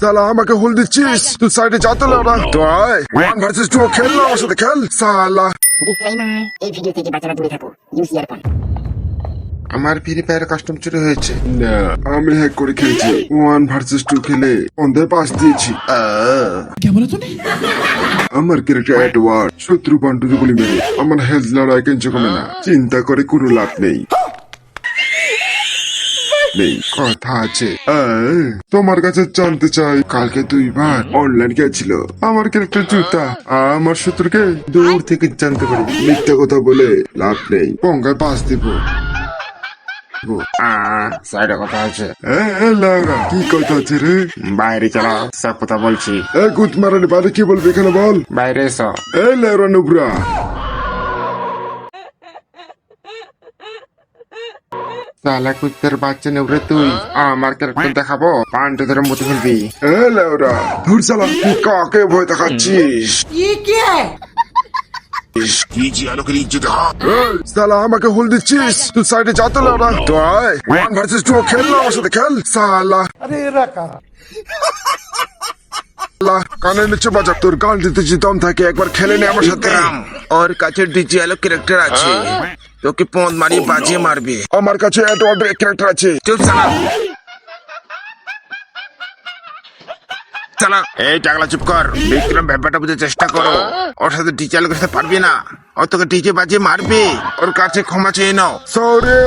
সালা আমাকে হুল দিচ্ছিস, তুই সাইডে যা তো লাউডা। তো আয় 1 ভার্সেস 2 খেল না, আমার সাথে খেল সালা। ডিসক্লেইমার, এই ভিডিও থেকে বাচ্চারা দূরে থাকো। Use earphone. আমার ফ্রি ফায়ার কাস্টম চুরি হয়েছে। না, আমি হ্যাক করে খেলছি। 1 ভার্সেস 2 খেলে অন্ধের পাস দিয়েছি। আমার ক্যারেক্টার এডওয়ার্ড শত্রু বান্টুতে গুলি মেরে আমার হেলথ লড়াই কেঞ্চ কমে না। চিন্তা করে কোনো লাভ নেই। কথা আছে। তোমার কাছে জানতে চাই, কালকে 2 বার অনলাইন গেছিল আমার ক্যারেক্টার জুতা। আমার শত্রুকে দূর থেকে জানতে পারি। মিথ্যা কথা বলে লাভ নেই, পঙ্গায় পাস দিব। সাইডে কথা আছে, লাউরা কি কথা আছে রে? বাইরে চলো, সব কথা বলছি। গুদ মারানি বারে কি বলবি এখানে বল। বাইরে এসো। লাউরা নুবরা, সালা কুত্তের বাচ্চা নেবরে তুই আমার ক্যারেক্টার দেখাবো, পান্টে ধরে মুতে ফেলবি। লাউরা ধুর সালা, তুই কাকে ভয় দেখাচ্ছিস? সালা আমাকে হুল দিচ্ছিস, তুই সাইডে যা তো লাউরা। তো আয় 1 ভার্সেস 2 খেল না, আমার সাথে খেল সালা। কানের নিচে বাজা, তোর গান দিতে যে দম থাকে একবার খেলে নে আমার সাথে। ওর কাছে ডিজিয়ালো ক্যারেক্টার আছে, তোকে পথ মারিয়ে বাজিয়ে মারবে। আমার কাছে এডওয়ার্ডের ক্যারেক্টার আছে। চুপ সালা, সালা এই টাকলা চুপ কর। বিক্রম ব্যাপারটা বুঝতে চেষ্টা করো, ওর সাথে ডিজিয়ালো করতে পারবি না, ও তোকে ডিজে বাজিয়ে মারবে। ওর কাছে ক্ষমা চেয়ে নাও। সরি।